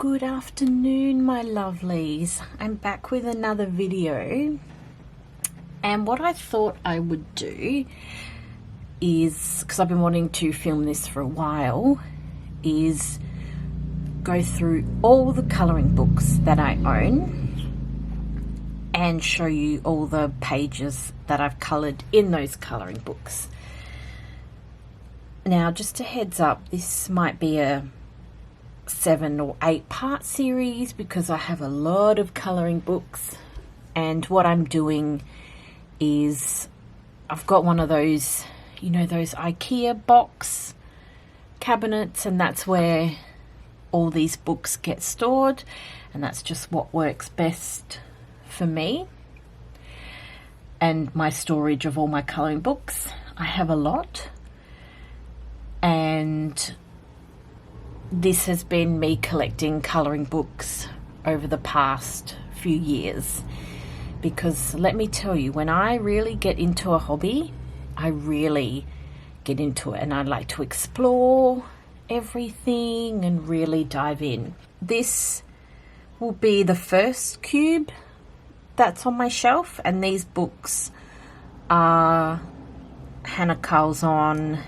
Good afternoon, my lovelies. I'm back with another video, and what I thought I would do is, because I've been wanting to film this for a while, is go through all the colouring books that I own and show you all the pages that I've coloured in those colouring books. Now, just a heads up, this might be a 7 or 8 part series because I have a lot of colouring books, and what I'm doing is I've got one of those, you know, those IKEA box cabinets, and that's where all these books get stored, and that's just what works best for me and my storage of all my colouring books. I have a lot, and this has been me collecting colouring books over the past few years, because let me tell you, when I really get into a hobby, I really get into it and I like to explore everything and really dive in. This will be the first cube that's on my shelf, and these books are Hannah Carlzon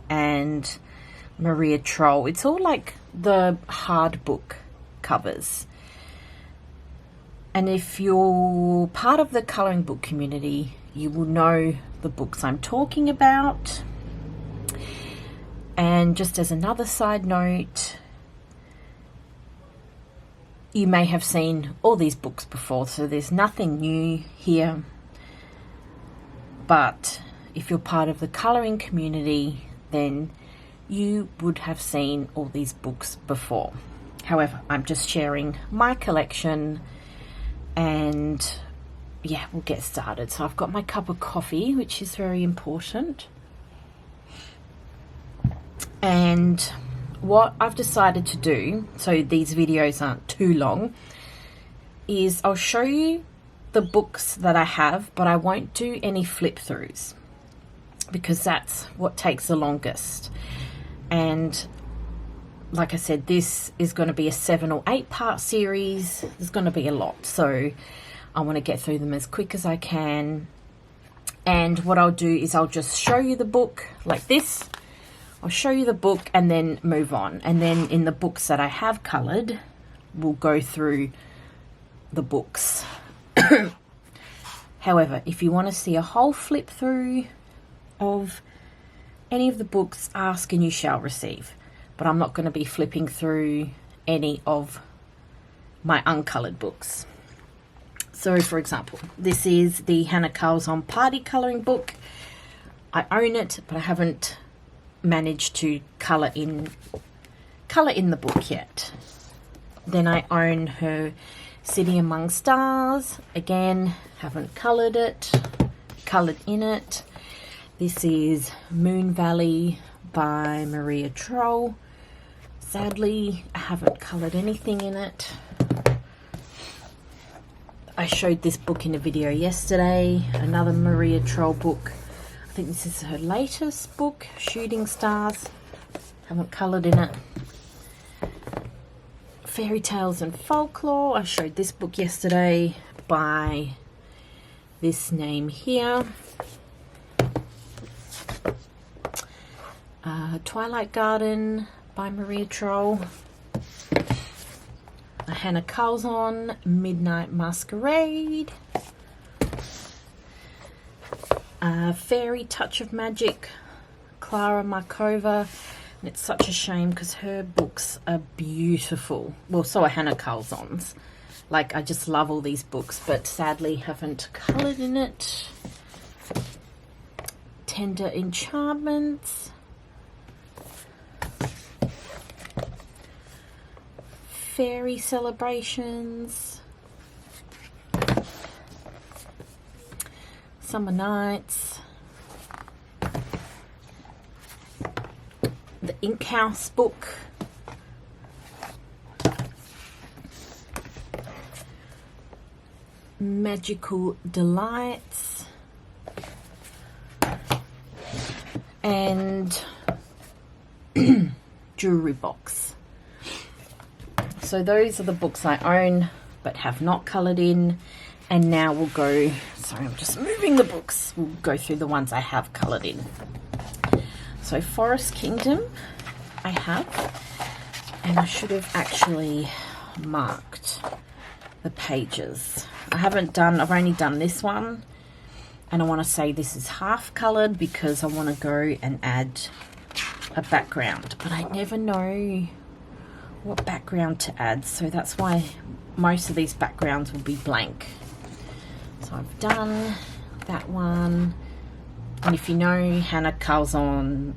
and Maria Troll. It's all like the hard book covers. And if you're part of the colouring book community, you will know the books I'm talking about. And just as another side note, you may have seen all these books before, so there's nothing new here. But if you're part of the colouring community, then you would have seen all these books before. However, I'm just sharing my collection, and yeah, we'll get started. So I've got my cup of coffee, which is very important. And what I've decided to do, so these videos aren't too long, is I'll show you the books that I have, but I won't do any flip throughs because that's what takes the longest. And like I said, this is going to be a 7 or 8 part series. There's going to be a lot, so I want to get through them as quick as I can. And what I'll do is I'll just show you the book like this. I'll show you the book and then move on. And then in the books that I have coloured, we'll go through the books. However, if you want to see a whole flip through of any of the books, ask and you shall receive. But I'm not going to be flipping through any of my uncoloured books. So, for example, this is the Hannah Carlzon Party Colouring Book. I own it, but I haven't managed to colour in the book yet. Then I own her City Among Stars. Again, haven't coloured in it. This is Moon Valley by Maria Troll. Sadly, I haven't coloured anything in it. I showed this book in a video yesterday, another Maria Troll book. I think this is her latest book, Shooting Stars. Haven't coloured in it. Fairy Tales and Folklore. I showed this book yesterday by this name here. Twilight Garden by Maria Troll. Hannah Carlzon, Midnight Masquerade. Fairy Touch of Magic, Clara Markova. And it's such a shame because her books are beautiful. Well, so are Hannah Carlzon's. Like, I just love all these books, but sadly haven't coloured in it. Tender Enchantments. Fairy Celebrations. Summer Nights. The Ink House book. Magical Delights. And jewelry box. So those are the books I own but have not coloured in. And now we'll go, sorry, I'm just moving the books. We'll go through the ones I have coloured in. So Forest Kingdom I have, and I should have actually marked the pages. I've only done this one, and I want to say this is half coloured because I want to go and add a background, but I never know what background to add, so that's why most of these backgrounds will be blank. So I've done that one, and if you know Hannah Calzon's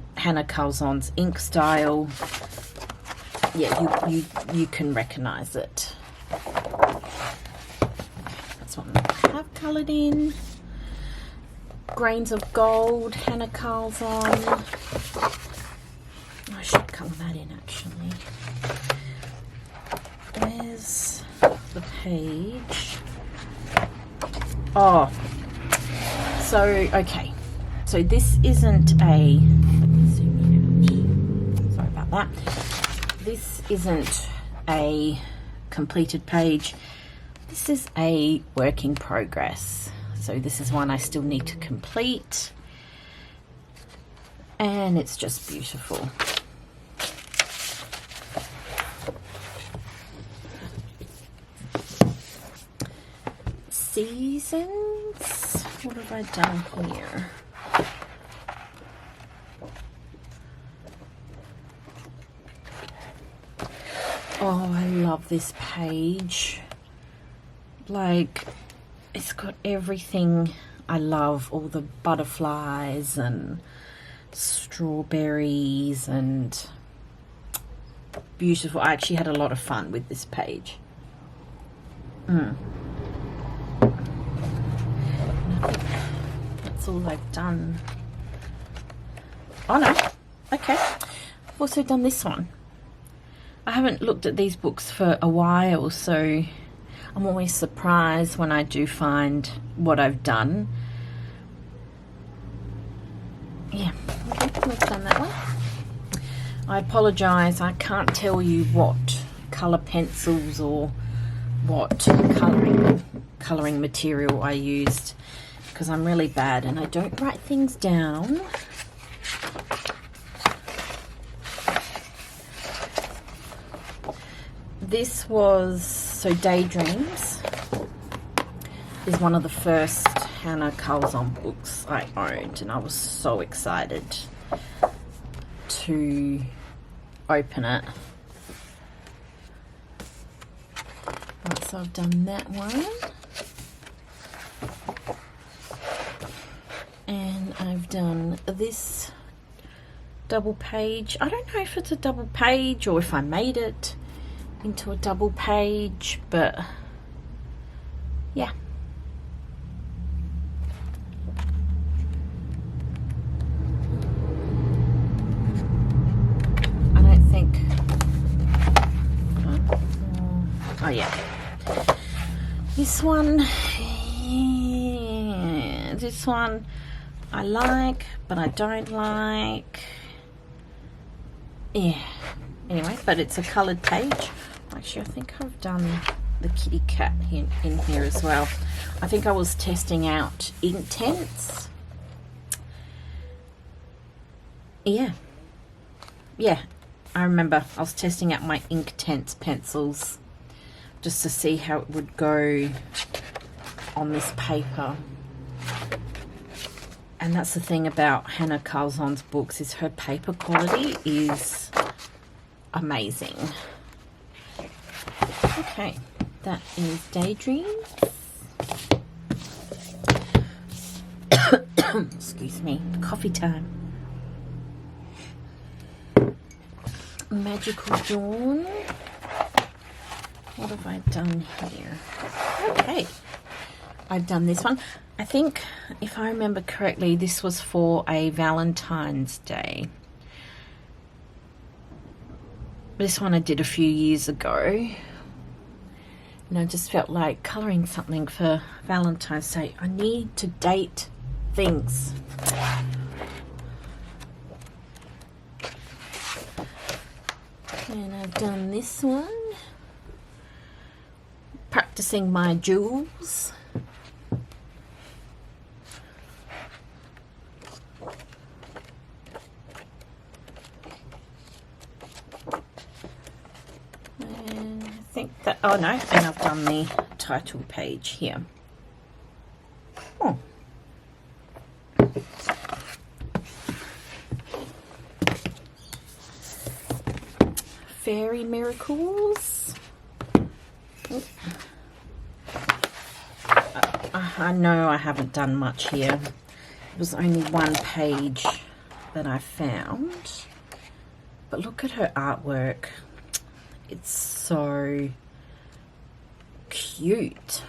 ink style, yeah, you can recognize it. That's one I have coloured in. Grains of Gold, Hannah Calzon. I should colour that in actually. Where's the page? Oh, so okay. So this isn't a, sorry about that. This isn't a completed page. This is a work in progress. So this is one I still need to complete. And it's just beautiful. Seasons. What have I done here? Oh, I love this page. Like, it's got everything I love, all the butterflies and strawberries and beautiful. I actually had a lot of fun with this page. That's all I've done. Oh no, okay. I've also done this one. I haven't looked at these books for a while, so I'm always surprised when I do find what I've done. Yeah, okay, I've done that one. I apologise, I can't tell you what colour pencils or what colouring material I used because I'm really bad and I don't write things down. This was, so Daydreams is one of the first Hannah Calzon books I owned, and I was so excited to open it. Right, so I've done that one. And I've done this double page. I don't know if it's a double page or if I made it into a double page, but yeah. I don't think, oh yeah, this one I like, but I don't like. Yeah, anyway, but it's a coloured page. Actually, I think I've done the kitty cat in here as well. I think I was testing out Inktense. Yeah, I remember I was testing out my Inktense pencils just to see how it would go on this paper. And that's the thing about Hannah Calzon's books, is her paper quality is amazing. Okay, that is Daydreams. Excuse me, coffee time. Magical Dawn. What have I done here? Okay, I've done this one. I think, if I remember correctly, this was for a Valentine's Day. This one I did a few years ago. And I just felt like colouring something for Valentine's Day. I need to date things. And I've done this one. practicing my jewels. And I think that, oh no, and I've done the title page here. Oh. Fairy Miracles. I know I haven't done much here. It was only one page that I found. But look at her artwork. It's so cute.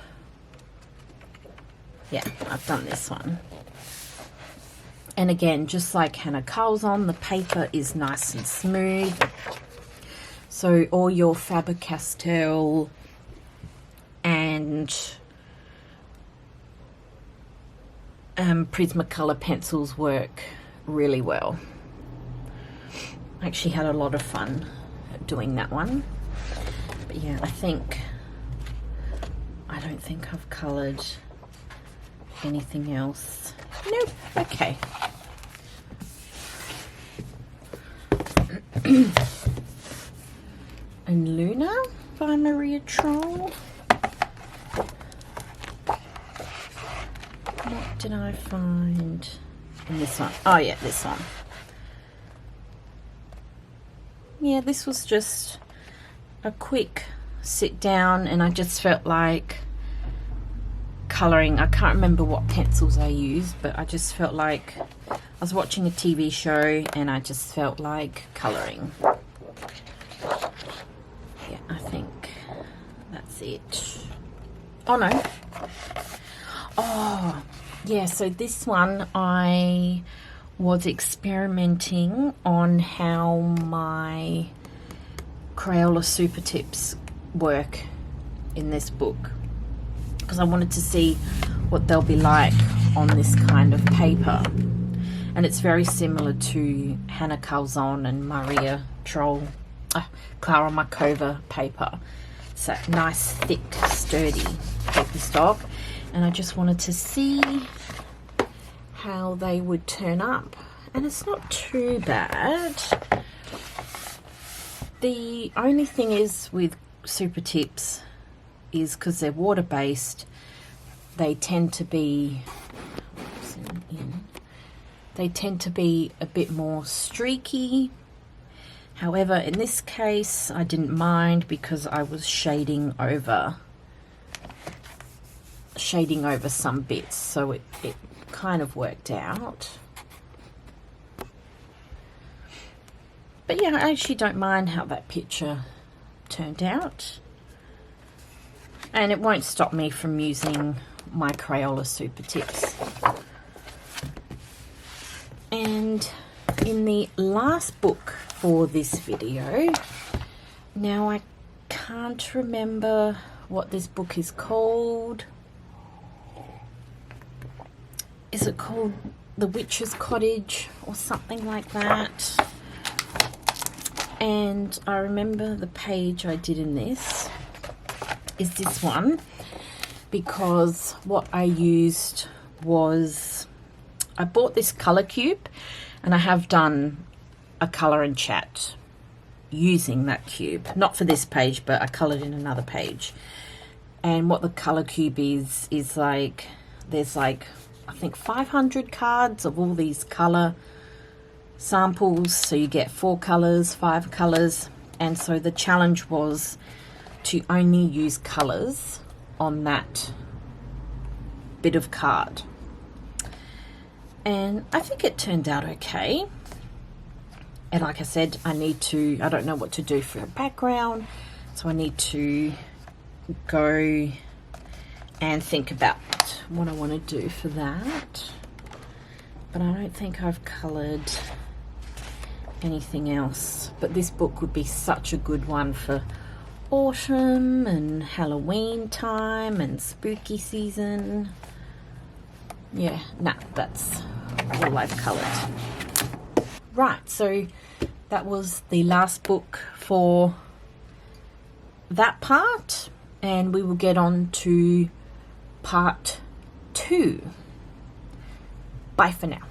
Yeah, I've done this one. And again, just like Hannah Carlzon, the paper is nice and smooth. So all your Faber-Castell and Prismacolor pencils work really well. I actually had a lot of fun doing that one. But yeah, I don't think I've coloured anything else. Nope. Okay. And Luna by Maria Troll. What did I find in this one? Oh yeah, this one. Yeah, this was just a quick sit down and I just felt like colouring. I can't remember what pencils I used, but I just felt like I was watching a TV show and I just felt like colouring. Yeah, I think that's it. Oh no. Oh, yeah, so this one I was experimenting on how my Crayola Super Tips work in this book, because I wanted to see what they'll be like on this kind of paper. And it's very similar to Hannah Carlzon and Maria Troll, Clara Markova paper. It's that nice, thick, sturdy paper stock. And I just wanted to see how they would turn up. And it's not too bad. The only thing is with Super Tips is because they're water-based, they tend to be a bit more streaky. However, in this case, I didn't mind because I was shading over some bits, so it kind of worked out. But yeah, I actually don't mind how that picture turned out. And it won't stop me from using my Crayola Super Tips. And in the last book for this video, now I can't remember what this book is called. Is it called The Witch's Cottage or something like that? And I remember the page I did in this is this one, because what I used was, I bought this colour cube and I have done a colour and chat using that cube, not for this page, but I coloured in another page. And what the colour cube is like, there's like, I think 500 cards of all these colour samples, so you get 4 colours, 5 colours, and so the challenge was to only use colours on that bit of card. And I think it turned out okay. And like I said, I don't know what to do for a background, so I need to go and think about what I want to do for that. But I don't think I've coloured anything else. But this book would be such a good one for autumn and Halloween time and spooky season. Yeah, that's all I've coloured. Right, so that was the last book for that part. and we will get on to part 2. Bye for now.